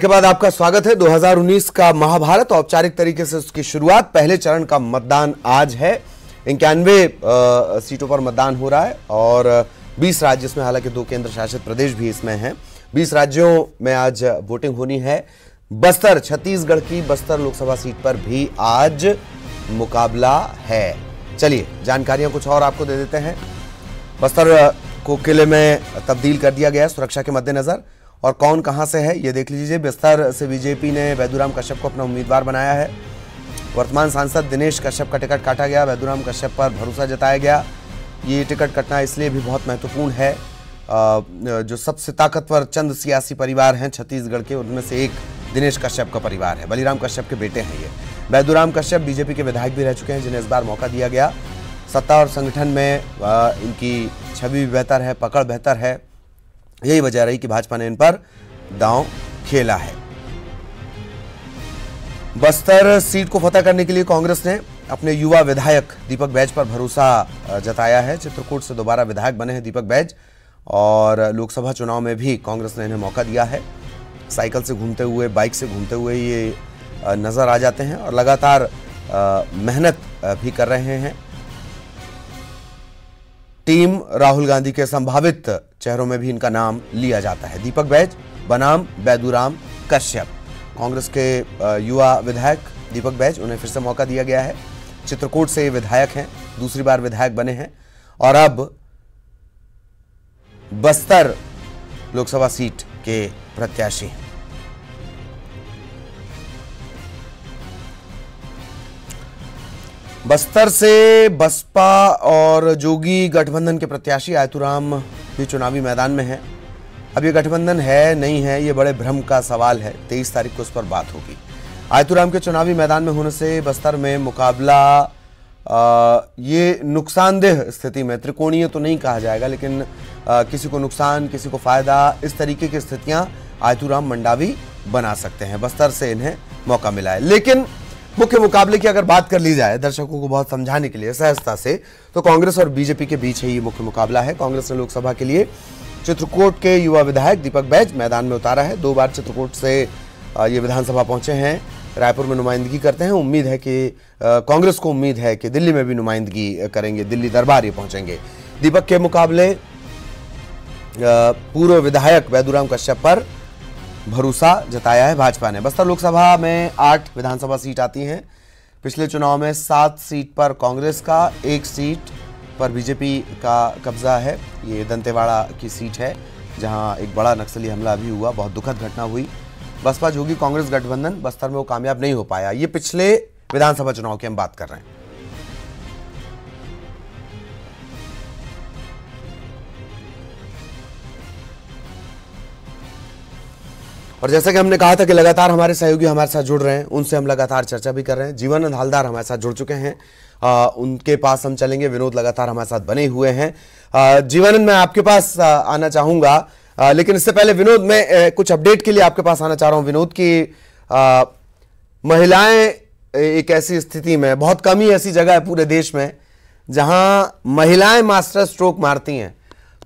के बाद आपका स्वागत है। 2019 का महाभारत औपचारिक तरीके से उसकी शुरुआत, पहले चरण का मतदान आज है। 91 सीटों पर मतदान हो रहा है और 20 राज्य इसमें, हालांकि 2 केंद्र शासित प्रदेश भी इसमें हैं। 20 राज्यों में आज वोटिंग होनी है। बस्तर, छत्तीसगढ़ की बस्तर लोकसभा सीट पर भी आज मुकाबला है। चलिए जानकारियां कुछ और आपको दे देते हैं। बस्तर को किले में तब्दील कर दिया गया सुरक्षा के मद्देनजर, और कौन कहां से है ये देख लीजिए। बस्तर से बीजेपी ने वैद्यराम कश्यप को अपना उम्मीदवार बनाया है। वर्तमान सांसद दिनेश कश्यप का टिकट काटा गया। वैद्यराम कश्यप पर भरोसा जताया गया। ये टिकट कटना इसलिए भी बहुत महत्वपूर्ण है, जो सबसे ताकतवर चंद सियासी परिवार हैं छत्तीसगढ़ के, उनमें से एक दिनेश कश्यप का परिवार है। बलिराम कश्यप के बेटे हैं ये। वैद्यराम कश्यप बीजेपी के विधायक भी रह चुके हैं, जिन्हें इस बार मौका दिया गया। सत्ता और संगठन में इनकी छवि बेहतर है, पकड़ बेहतर है। यही वजह रही कि भाजपा ने इन पर दांव खेला है। बस्तर सीट को फतह करने के लिए कांग्रेस ने अपने युवा विधायक दीपक बैज पर भरोसा जताया है। चित्रकूट से दोबारा विधायक बने हैं दीपक बैज, और लोकसभा चुनाव में भी कांग्रेस ने इन्हें मौका दिया है। साइकिल से घूमते हुए, बाइक से घूमते हुए ये नजर आ जाते हैं और लगातार मेहनत भी कर रहे हैं। टीम राहुल गांधी के संभावित चेहरों में भी इनका नाम लिया जाता है। दीपक बैज बनाम वैद्यराम कश्यप। कांग्रेस के युवा विधायक दीपक बैज, उन्हें फिर से मौका दिया गया है। चित्रकूट से विधायक हैं, दूसरी बार विधायक बने हैं, और अब बस्तर लोकसभा सीट के प्रत्याशी हैं। बस्तर से बसपा और जोगी गठबंधन के प्रत्याशी आयतुराम भी चुनावी मैदान में है। अब ये गठबंधन है नहीं है, ये बड़े भ्रम का सवाल है। 23 तारीख को उस पर बात होगी। आयतुराम के चुनावी मैदान में होने से बस्तर में मुकाबला ये नुकसानदेह स्थिति में, त्रिकोणीय तो नहीं कहा जाएगा, लेकिन किसी को नुकसान किसी को फायदा, इस तरीके की स्थितियां आयतुराम मंडावी बना सकते हैं। बस्तर से इन्हें मौका मिला है। लेकिन मुख्य मुकाबले की अगर बात कर ली जाए दर्शकों को बहुत समझाने के लिए सहजता से, तो कांग्रेस और बीजेपी के बीच ही ये मुख्य मुकाबला है। कांग्रेस ने लोकसभा के लिए चित्रकूट के युवा विधायक दीपक बैज मैदान में उतारा है। 2 बार चित्रकूट से ये विधानसभा पहुंचे हैं, रायपुर में नुमाइंदगी करते हैं। उम्मीद है कि कांग्रेस को उम्मीद है कि दिल्ली में भी नुमाइंदगी करेंगे, दिल्ली दरबार ये पहुंचेंगे। दीपक के मुकाबले पूर्व विधायक वैद्यराम कश्यप पर भरोसा जताया है भाजपा ने। बस्तर लोकसभा में 8 विधानसभा सीट आती हैं। पिछले चुनाव में 7 सीट पर कांग्रेस का, 1 सीट पर बीजेपी का कब्जा है। ये दंतेवाड़ा की सीट है, जहां एक बड़ा नक्सली हमला भी हुआ, बहुत दुखद घटना हुई। बसपा जोगी कांग्रेस गठबंधन बस्तर में वो कामयाब नहीं हो पाया। ये पिछले विधानसभा चुनाव की हम बात कर रहे हैं। और जैसा कि हमने कहा था कि लगातार हमारे सहयोगी हमारे साथ जुड़ रहे हैं, उनसे हम लगातार चर्चा भी कर रहे हैं। जीवानंद हालदार हमारे साथ जुड़ चुके हैं, उनके पास हम चलेंगे। विनोद लगातार हमारे साथ बने हुए हैं। जीवानंद, मैं आपके पास आना चाहूंगा, लेकिन इससे पहले विनोद, मैं कुछ अपडेट के लिए आपके पास आना चाह रहा हूं। विनोद की महिलाएं एक ऐसी स्थिति में, बहुत कम ही ऐसी जगह है पूरे देश में जहां महिलाएं मास्टर स्ट्रोक मारती हैं,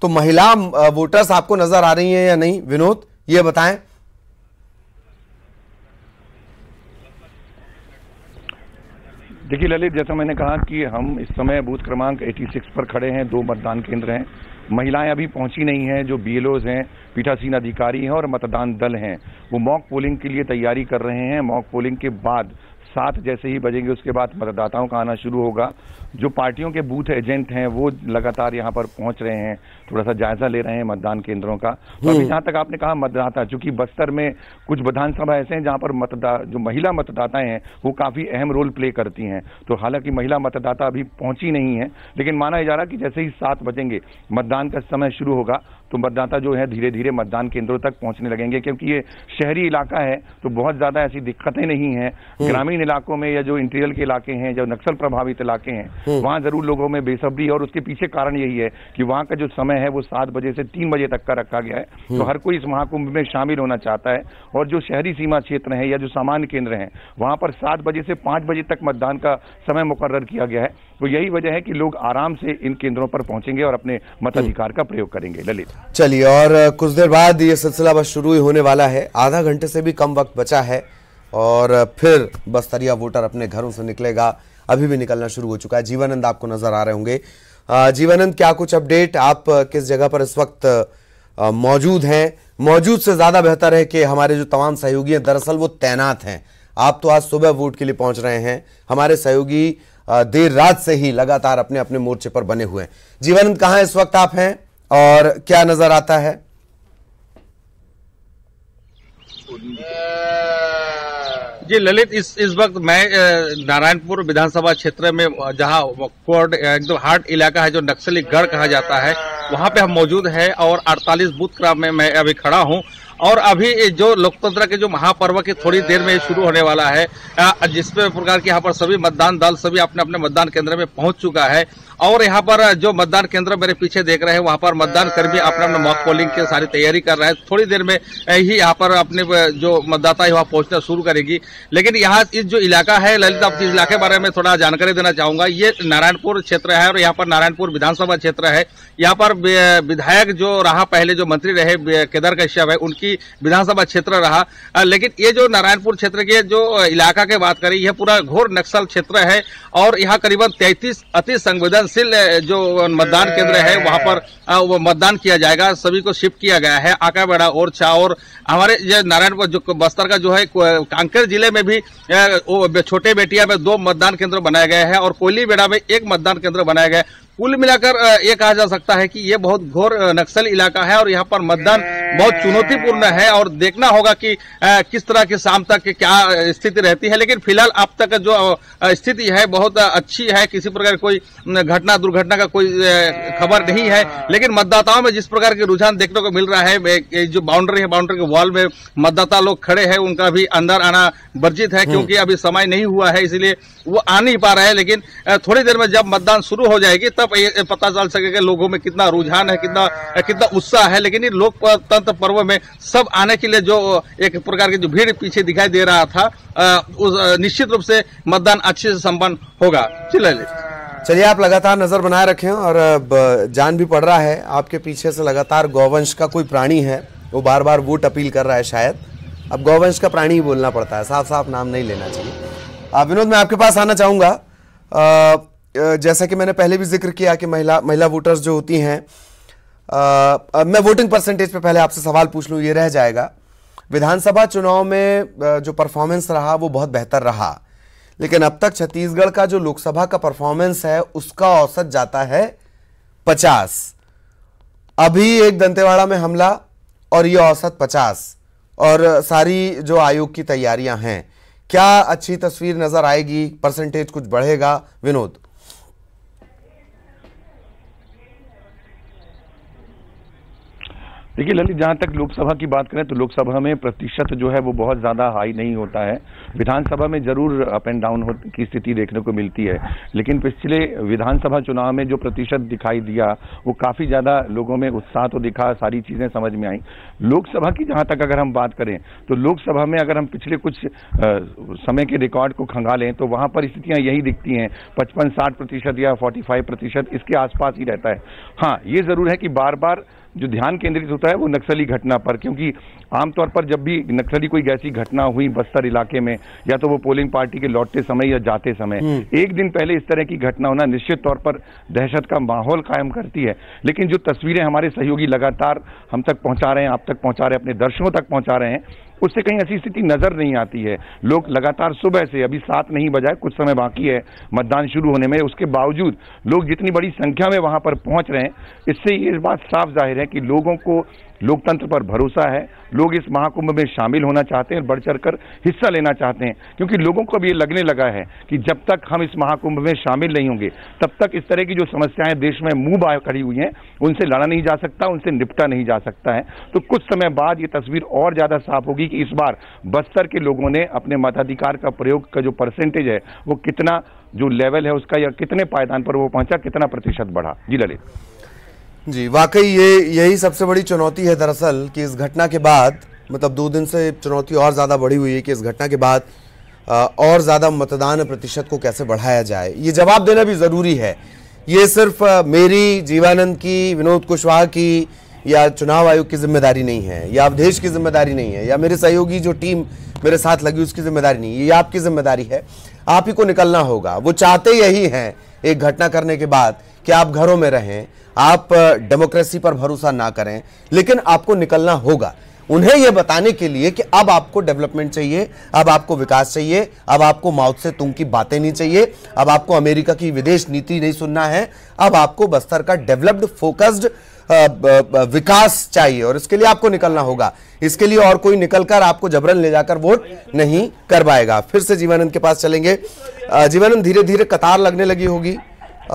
तो महिला वोटर्स आपको नजर आ रही हैं या नहीं? विनोद, ये बताएं। देखिए ललित, जैसा मैंने कहा कि हम इस समय बूथ क्रमांक 86 पर खड़े हैं। 2 मतदान केंद्र हैं। महिलाएं अभी पहुंची नहीं हैं। जो बीएलओज हैं, पीठासीन अधिकारी हैं और मतदान दल हैं, वो मॉक पोलिंग के लिए तैयारी कर रहे हैं। मॉक पोलिंग के बाद 7 जैसे ही बजेंगे, उसके बाद मतदाताओं का आना शुरू होगा। जो पार्टियों के बूथ एजेंट हैं वो लगातार यहाँ पर पहुंच रहे हैं, थोड़ा सा जायजा ले रहे हैं मतदान केंद्रों का। तो अभी जहां तक आपने कहा मतदाता, चूंकि बस्तर में कुछ विधानसभा ऐसे हैं जहां पर जो महिला मतदाता हैं वो काफी अहम रोल प्ले करती हैं। तो हालांकि महिला मतदाता अभी पहुंची नहीं है, लेकिन माना जा रहा कि जैसे ही 7 बजेंगे मतदान का समय शुरू होगा तो मतदाता जो है धीरे धीरे मतदान केंद्रों तक पहुंचने लगेंगे। क्योंकि ये शहरी इलाका है तो बहुत ज्यादा ऐसी दिक्कतें नहीं हैं। ग्रामीण ग्रामीण इलाकों में या जो इंटीरियर के इलाके हैं, जो नक्सल प्रभावित इलाके हैं, वहां जरूर लोगों में बेसब्री, और उसके पीछे कारण यही है कि वहां का जो समय है वो 7 बजे से 3 बजे तक का रखा गया है। तो हर कोई इस महाकुंभ में शामिल होना चाहता है, और जो शहरी सीमा क्षेत्र है या जो सामान्य केंद्र हैं वहां पर 7 बजे से 5 बजे तक मतदान का समय मुकर्रर किया गया है। तो यही वजह है कि लोग आराम से इन केंद्रों पर पहुंचेंगे और अपने मताधिकार का प्रयोग करेंगे। ललित, चलिए, और कुछ देर बाद ये सिलसिला बस शुरू ही होने वाला है, आधा घंटे से भी कम वक्त बचा है और फिर बस्तरिया वोटर अपने घरों से निकलेगा। अभी भी निकलना शुरू हो चुका है। जीवानंद आपको नजर आ रहे होंगे। जीवानंद, क्या कुछ अपडेट, आप किस जगह पर इस वक्त मौजूद हैं? मौजूद से ज्यादा बेहतर है कि हमारे जो तमाम सहयोगी हैं दरअसल वो तैनात हैं। आप तो आज सुबह वोट के लिए पहुंच रहे हैं, हमारे सहयोगी देर रात से ही लगातार अपने अपने मोर्चे पर बने हुए हैं। जीवानंद, कहां इस वक्त आप हैं और क्या नजर आता है? जी ललित, इस वक्त मैं नारायणपुर विधानसभा क्षेत्र में, जहां कोर्ट एकदम हार्ट इलाका है, जो नक्सली गढ़ कहा जाता है, वहां पे हम मौजूद है और 48 बूथ क्रम में मैं अभी खड़ा हूं। और अभी जो लोकतंत्र के जो महापर्व की थोड़ी देर में शुरू होने वाला है, जिसपे प्रकार के यहाँ पर सभी मतदान दल सभी अपने अपने मतदान केंद्र में पहुंच चुका है। और यहाँ पर जो मतदान केंद्र मेरे पीछे देख रहे हैं, वहाँ पर मतदान कर्मी अपने अपने मॉक पोलिंग की सारी तैयारी कर रहे हैं। थोड़ी देर में ही यहाँ पर अपने जो मतदाता है वहाँ पहुंचना शुरू करेगी। लेकिन यहाँ इस जो इलाका है ललित, आप इस इलाके के बारे में थोड़ा जानकारी देना चाहूंगा। ये नारायणपुर क्षेत्र है और यहाँ पर नारायणपुर विधानसभा क्षेत्र है। यहाँ पर विधायक जो रहा, पहले जो मंत्री रहे केदार कश्यप है, उनकी विधानसभा क्षेत्र रहा। लेकिन ये जो नारायणपुर क्षेत्र के जो इलाका की बात करें, यह पूरा घोर नक्सल क्षेत्र है और यहाँ करीबन 33 अति संवेदनशील जो मतदान केंद्र है वहां पर वो मतदान किया जाएगा। सभी को शिफ्ट किया गया है आकाबेड़ा, ओरछा और हमारे नारायणपुर जो बस्तर का जो है कांकेर जिले में भी छोटे बेटिया में 2 मतदान केंद्र बनाए गए हैं और कोयलीबेड़ा में 1 मतदान केंद्र बनाया गया है। कुल मिलाकर ये कहा जा सकता है कि ये बहुत घोर नक्सल इलाका है और यहाँ पर मतदान बहुत चुनौतीपूर्ण है और देखना होगा कि किस तरह की शाम तक क्या स्थिति रहती है। लेकिन फिलहाल अब तक जो स्थिति है बहुत अच्छी है, किसी प्रकार की कोई घटना दुर्घटना का कोई खबर नहीं है। लेकिन मतदाताओं में जिस प्रकार के रुझान देखने को मिल रहा है, जो बाउंड्री है, बाउंड्री के वॉल में मतदाता लोग खड़े हैं, उनका भी अंदर आना वर्जित है क्योंकि अभी समय नहीं हुआ है, इसलिए वो आ नहीं पा रहे हैं। लेकिन थोड़ी देर में जब मतदान शुरू हो जाएगी तब ये पता चल सकेगा लोगों में कितना रुझान है, कितना उत्साह है। लेकिन ये लोकतंत्र पर्व में सब आने के लिए जो एक प्रकार की जो भीड़ पीछे दिखाई दे रहा था, निश्चित रूप से मतदान अच्छे से संपन्न होगा। चलिए, आप लगातार नजर बनाए रखें और जान भी पड़ रहा है आपके पीछे से लगातार गौवंश का कोई प्राणी है, वो बार बार वोट अपील कर रहा है। शायद अब गौवंश का प्राणी ही बोलना पड़ता है, साफ साफ नाम नहीं लेना चाहिए। विनोद, मैं आपके पास आना चाहूंगा। जैसा कि मैंने पहले भी जिक्र किया कि महिला वोटर्स जो होती हैं, मैं वोटिंग परसेंटेज पे पहले आपसे सवाल पूछ लूं, ये रह जाएगा। विधानसभा चुनाव में जो परफॉर्मेंस रहा वो बहुत बेहतर रहा, लेकिन अब तक छत्तीसगढ़ का जो लोकसभा का परफॉर्मेंस है उसका औसत जाता है 50। अभी एक दंतेवाड़ा में हमला और ये औसत 50, और सारी जो आयोग की तैयारियां हैं, क्या अच्छी तस्वीर नजर आएगी? परसेंटेज कुछ बढ़ेगा? विनोद, देखिए ललित, जहां तक लोकसभा की बात करें तो लोकसभा में प्रतिशत जो है वो बहुत ज्यादा हाई नहीं होता है। विधानसभा में जरूर अप एंड डाउन की स्थिति देखने को मिलती है, लेकिन पिछले विधानसभा चुनाव में जो प्रतिशत दिखाई दिया वो काफी ज्यादा लोगों में उत्साह तो दिखा, सारी चीजें समझ में आई। लोकसभा की जहां तक अगर हम बात करें तो लोकसभा में अगर हम पिछले कुछ समय के रिकॉर्ड को खंगालें तो वहां पर स्थितियां यही दिखती हैं, 55-60% या 45% इसके आसपास ही रहता है। हाँ, ये जरूर है कि बार बार जो ध्यान केंद्रित होता है वो नक्सली घटना पर, क्योंकि आमतौर पर जब भी नक्सली कोई ऐसी घटना हुई बस्तर इलाके में, या तो वो पोलिंग पार्टी के लौटते समय या जाते समय, एक दिन पहले इस तरह की घटना होना निश्चित तौर पर दहशत का माहौल कायम करती है। लेकिन जो तस्वीरें हमारे सहयोगी लगातार हम तक पहुंचा रहे हैं, आप तक पहुंचा रहे हैं, अपने दर्शकों तक पहुंचा रहे हैं, उससे कहीं ऐसी स्थिति नजर नहीं आती है। लोग लगातार सुबह से, अभी 7 नहीं बजा है, कुछ समय बाकी है मतदान शुरू होने में, उसके बावजूद लोग जितनी बड़ी संख्या में वहां पर पहुंच रहे हैं, इससे ये बात साफ जाहिर है कि लोगों को लोकतंत्र पर भरोसा है, लोग इस महाकुंभ में शामिल होना चाहते हैं और बढ़ चढ़कर हिस्सा लेना चाहते हैं, क्योंकि लोगों को अब ये लगने लगा है कि जब तक हम इस महाकुंभ में शामिल नहीं होंगे तब तक इस तरह की जो समस्याएं देश में मुंह बाहर खड़ी हुई हैं उनसे लड़ा नहीं जा सकता, उनसे निपटा नहीं जा सकता है। तो कुछ समय बाद ये तस्वीर और ज्यादा साफ होगी कि इस बार बस्तर के लोगों ने अपने मताधिकार का प्रयोग का जो परसेंटेज है वो कितना, जो लेवल है उसका, या कितने पायदान पर वो पहुंचा, कितना प्रतिशत बढ़ा। जी ललित जी, वाकई यही सबसे बड़ी चुनौती है दरअसल कि इस घटना के बाद, मतलब 2 दिन से चुनौती और ज़्यादा बढ़ी हुई है कि इस घटना के बाद और ज़्यादा मतदान प्रतिशत को कैसे बढ़ाया जाए। ये जवाब देना भी ज़रूरी है। ये सिर्फ मेरी, जीवानंद की, विनोद कुशवाहा की या चुनाव आयोग की जिम्मेदारी नहीं है, या अवधेश की जिम्मेदारी नहीं है, या मेरे सहयोगी जो टीम मेरे साथ लगी उसकी जिम्मेदारी नहीं है। ये आपकी जिम्मेदारी है। आप ही को निकलना होगा। वो चाहते यही हैं एक घटना करने के बाद कि आप घरों में रहें, आप डेमोक्रेसी पर भरोसा ना करें, लेकिन आपको निकलना होगा उन्हें यह बताने के लिए कि अब आपको डेवलपमेंट चाहिए, अब आपको विकास चाहिए, अब आपको माओ से तुंग की बातें नहीं चाहिए, अब आपको अमेरिका की विदेश नीति नहीं सुनना है, अब आपको बस्तर का डेवलप्ड फोकस्ड विकास चाहिए और इसके लिए आपको निकलना होगा। इसके लिए और कोई निकलकर आपको जबरन ले जाकर वोट नहीं करवाएगा। फिर से जीवानंद के पास चलेंगे। जीवानंद, धीरे धीरे कतार लगने लगी होगी,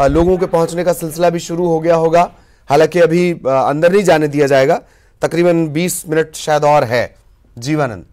लोगों के पहुंचने का सिलसिला भी शुरू हो गया होगा, हालांकि अभी अंदर नहीं जाने दिया जाएगा, तकरीबन 20 मिनट शायद और है। जीवानंद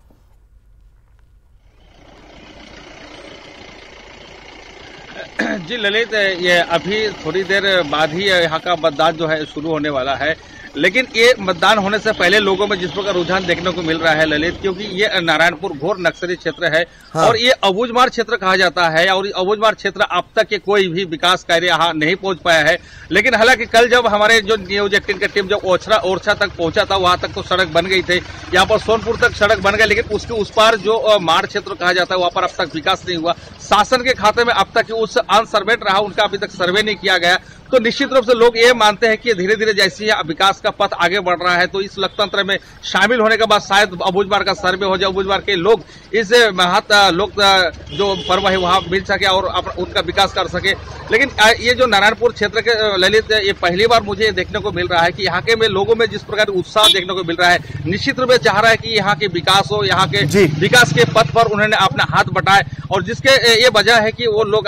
जी ललित, ये अभी थोड़ी देर बाद ही यहाँ का मतदान जो है शुरू होने वाला है, लेकिन ये मतदान होने से पहले लोगों में जिस प्रकार रुझान देखने को मिल रहा है ललित, क्योंकि ये नारायणपुर घोर नक्सली क्षेत्र है। हाँ। और ये अबूझमार क्षेत्र कहा जाता है और अबूझमार क्षेत्र अब तक के कोई भी विकास कार्य यहाँ नहीं पहुंच पाया है। लेकिन हालांकि कल जब हमारे जो न्यूज 18 की टीम जब ओरछा तक पहुंचा था, वहां तक तो सड़क बन गई थी, यहाँ पर सोनपुर तक सड़क बन गई, लेकिन उसके उस पार जो मार क्षेत्र कहा जाता है वहां पर अब तक विकास नहीं हुआ। शासन के खाते में अब तक उस अनसर्वेड रहा, उनका अभी तक सर्वे नहीं किया गया। तो निश्चित रूप से लोग ये मानते हैं कि धीरे धीरे जैसे ही विकास का पथ आगे बढ़ रहा है तो इस लोकतंत्र में शामिल होने के बाद शायद अबूझमार का सर्वे हो जाए, अबूझमार के लोग इस लोक जो पर्व है वहां मिल सके और उनका विकास कर सके। लेकिन ये जो नारायणपुर क्षेत्र के ललित, ये पहली बार मुझे देखने को मिल रहा है कि यहाँ के में लोगों में जिस प्रकार उत्साह देखने को मिल रहा है, निश्चित रूप से चाह रहा है कि यहाँ के विकास हो, यहाँ के विकास के पथ पर उन्होंने अपना हाथ बटाए, और जिसके ये वजह है कि वो लोग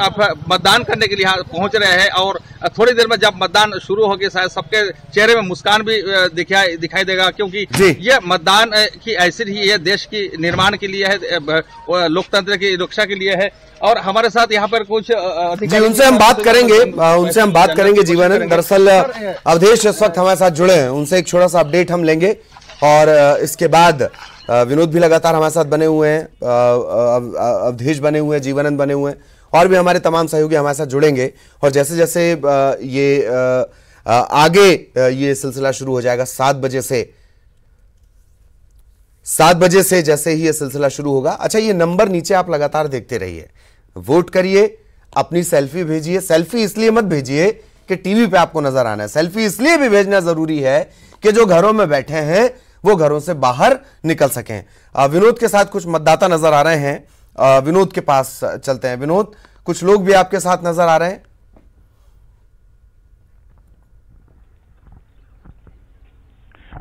मतदान करने के लिए यहाँ पहुंच रहे हैं। और थोड़ी देर में जब मतदान शुरू होगी शायद सबके चेहरे में मुस्कान भी दिखाई देगा, क्योंकि ये मतदान की ऐसी ही है, देश की निर्माण के लिए है, लोकतंत्र की रक्षा के लिए है। और हमारे साथ यहाँ पर कुछ उनसे हम बात करेंगे जीवानंद। दरअसल अवधेश इस वक्त हमारे साथ जुड़े हैं, उनसे एक छोटा सा अपडेट हम लेंगे और इसके बाद विनोद भी लगातार हमारे साथ बने हुए हैं, अवधेश बने हुए हैं, जीवानंद बने हुए हैं, और भी हमारे तमाम सहयोगी हमारे साथ जुड़ेंगे। और जैसे जैसे ये आगे ये सिलसिला शुरू हो जाएगा 7 बजे से जैसे ही ये सिलसिला शुरू होगा। अच्छा, ये नंबर नीचे आप लगातार देखते रहिए, वोट करिए, अपनी सेल्फी भेजिए। सेल्फी इसलिए मत भेजिए कि टीवी पे आपको नजर आना है, सेल्फी इसलिए भी भेजना जरूरी है कि जो घरों में बैठे हैं वो घरों से बाहर निकल सकें। विनोद के साथ कुछ मतदाता नजर आ रहे हैं, विनोद के पास चलते हैं। विनोद, कुछ लोग भी आपके साथ नजर आ रहे हैं?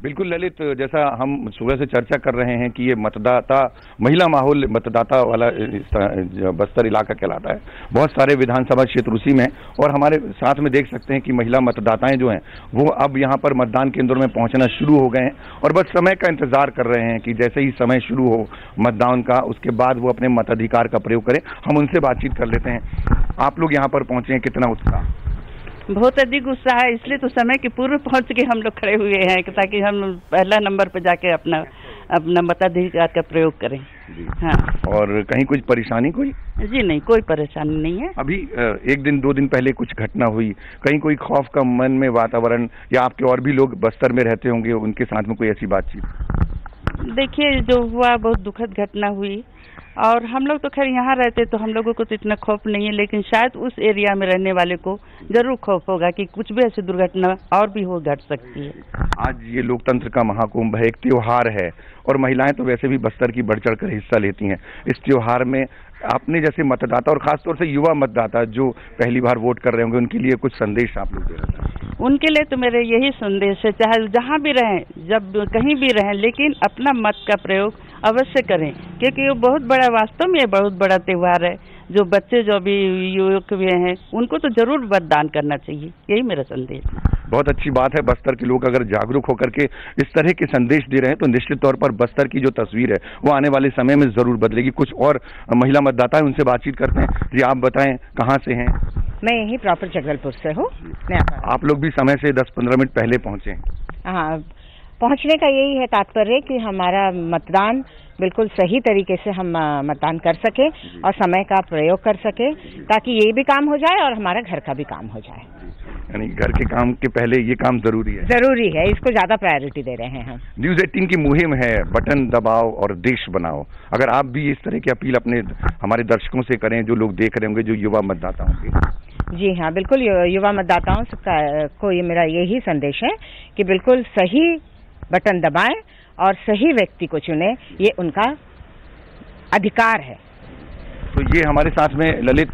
बिल्कुल ललित, जैसा हम सुबह से चर्चा कर रहे हैं कि ये मतदाता महिला माहौल मतदाता वाला बस्तर इलाका कहलाता है। बहुत सारे विधानसभा क्षेत्र उसी में, और हमारे साथ में देख सकते हैं कि महिला मतदाताएं जो हैं वो अब यहाँ पर मतदान केंद्रों में पहुंचना शुरू हो गए हैं और बस समय का इंतजार कर रहे हैं कि जैसे ही समय शुरू हो मतदान का, उसके बाद वो अपने मताधिकार का प्रयोग करें। हम उनसे बातचीत कर लेते हैं। आप लोग यहाँ पर पहुंचे हैं, कितना उत्साह? बहुत अधिक उत्साह है, इसलिए तो समय के पूर्व पहुंच के हम लोग खड़े हुए हैं ताकि हम पहला नंबर पर जाके अपना मताधिकार का प्रयोग करें। जी। हाँ। और कहीं कुछ परेशानी कोई? जी नहीं, कोई परेशानी नहीं है। अभी 1 दिन 2 दिन पहले कुछ घटना हुई, कहीं कोई खौफ का मन में वातावरण, या आपके और भी लोग बस्तर में रहते होंगे उनके साथ में कोई ऐसी बातचीत? देखिए, जो हुआ बहुत दुखद घटना हुई, और हम लोग तो खैर यहाँ रहते तो हम लोगों को तो इतना खौफ नहीं है, लेकिन शायद उस एरिया में रहने वाले को जरूर खौफ होगा कि कुछ भी ऐसी दुर्घटना और भी घट सकती है। आज ये लोकतंत्र का महाकुंभ है, एक त्योहार है, और महिलाएं तो वैसे भी बस्तर की बढ़ चढ़कर हिस्सा लेती हैं इस त्योहार में। अपने जैसे मतदाता और खासतौर से युवा मतदाता जो पहली बार वोट कर रहे होंगे, उनके लिए कुछ संदेश आप लोग दे रहे हैं? उनके लिए तो मेरे यही संदेश है, चाहे जहाँ भी रहें, जब कहीं भी रहें, लेकिन अपना मत का प्रयोग अवश्य करें, क्योंकि ये बहुत बड़ा, वास्तव में ये बहुत बड़ा त्यौहार है। जो बच्चे, जो अभी युवक भी हैं, उनको तो जरूर मतदान करना चाहिए, यही मेरा संदेश है। बहुत अच्छी बात है। बस्तर के लोग अगर जागरूक होकर के इस तरह के संदेश दे रहे हैं तो निश्चित तौर पर बस्तर की जो तस्वीर है वो आने वाले समय में जरूर बदलेगी। कुछ और महिला मतदाता है, उनसे बातचीत करते हैं। जी, आप बताएं, कहाँ से हैं? मैं यही प्रॉपर जगदलपुर से हूँ। आप लोग भी समय से 10-15 मिनट पहले पहुंचे हैं। हाँ, पहुंचने का यही है तात्पर्य कि हमारा मतदान बिल्कुल सही तरीके से हम मतदान कर सके और समय का प्रयोग कर सके, ताकि ये भी काम हो जाए और हमारा घर का भी काम हो जाए। यानी घर के काम के पहले ये काम जरूरी है। जरूरी है, इसको ज्यादा प्रायोरिटी दे रहे हैं हम। न्यूज़ 18 की मुहिम है बटन दबाओ और देश बनाओ। अगर आप भी इस तरह की अपील अपने हमारे दर्शकों से करें, जो लोग देख रहे होंगे, जो युवा मतदाता होंगे। जी हाँ, बिल्कुल युवा मतदाताओं को ये मेरा यही संदेश है कि बिल्कुल सही बटन दबाएं और सही व्यक्ति को चुने, ये उनका अधिकार है। तो ये हमारे साथ में ललित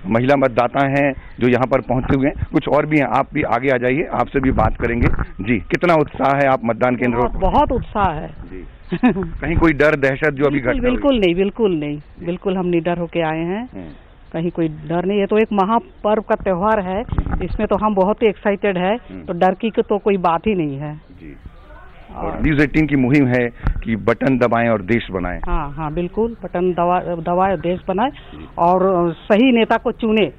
महिला मतदाता हैं जो यहाँ पर पहुंचे हुए हैं। कुछ और भी हैं, आप भी आगे आ जाइए, आपसे भी बात करेंगे। जी, कितना उत्साह है आप मतदान केंद्रों पर? बहुत उत्साह है जी। कहीं कोई डर दहशत जो अभी घटना? बिल्कुल नहीं, बिल्कुल नहीं, बिल्कुल हम निडर होके आए हैं। कहीं कोई डर नहीं है। तो एक महापर्व का त्योहार है, इसमें तो हम बहुत ही एक्साइटेड है, तो डर की तो कोई बात ही नहीं है। जी। और न्यूज़ 18 की मुहिम है कि बटन दबाएं और देश बनाएं। हाँ हाँ, बिल्कुल, बटन दबाएं, देश बनाएं और सही नेता को चुने।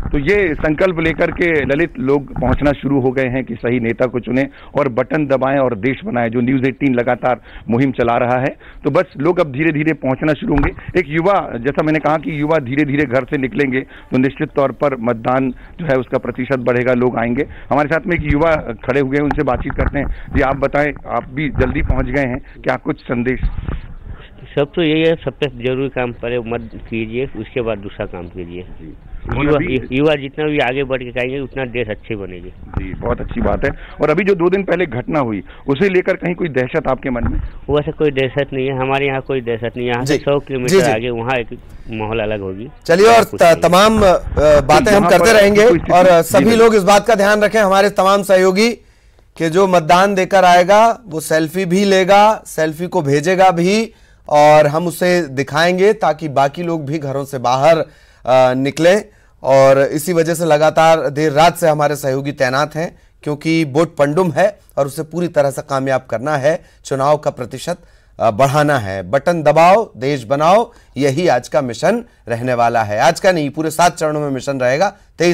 तो ये संकल्प लेकर के ललित लोग पहुंचना शुरू हो गए हैं कि सही नेता को चुने और बटन दबाएं और देश बनाएं, जो न्यूज़ 18 लगातार मुहिम चला रहा है। तो बस लोग अब धीरे धीरे पहुंचना शुरू होंगे। एक युवा, जैसा मैंने कहा कि युवा धीरे धीरे घर से निकलेंगे तो निश्चित तौर पर मतदान जो है उसका प्रतिशत बढ़ेगा, लोग आएंगे। हमारे साथ में एक युवा खड़े हुए हैं, उनसे बातचीत करते हैं। जी, आप बताएं, आप भी जल्दी पहुंच गए हैं, क्या कुछ संदेश? सब तो यही है, सब पे जरूरी काम पहले मत कीजिए, उसके बाद दूसरा काम कीजिए। युवा जितना भी आगे बढ़ के जाएंगे उतना देश अच्छे बनेगी। जी, बहुत अच्छी बात है। और अभी जो 2 दिन पहले घटना हुई, उसे लेकर कहीं कोई दहशत आपके मन में? वैसे कोई दहशत नहीं है, हमारे यहाँ कोई दहशत नहीं है। यहाँ से 100 किलोमीटर आगे वहाँ एक माहौल अलग होगी। चलिए, और तमाम बातें हम करते रहेंगे और सभी लोग इस बात का ध्यान रखें, हमारे तमाम सहयोगी, कि जो मतदान देकर आएगा वो सेल्फी भी लेगा, सेल्फी को भेजेगा भी और हम उसे दिखाएंगे ताकि बाकी लोग भी घरों से बाहर निकले। और इसी वजह से लगातार देर रात से हमारे सहयोगी तैनात हैं, क्योंकि वोट पंडुम है और उसे पूरी तरह से कामयाब करना है, चुनाव का प्रतिशत बढ़ाना है। बटन दबाओ, देश बनाओ, यही आज का मिशन रहने वाला है। आज का नहीं, पूरे 7 चरणों में मिशन रहेगा। 23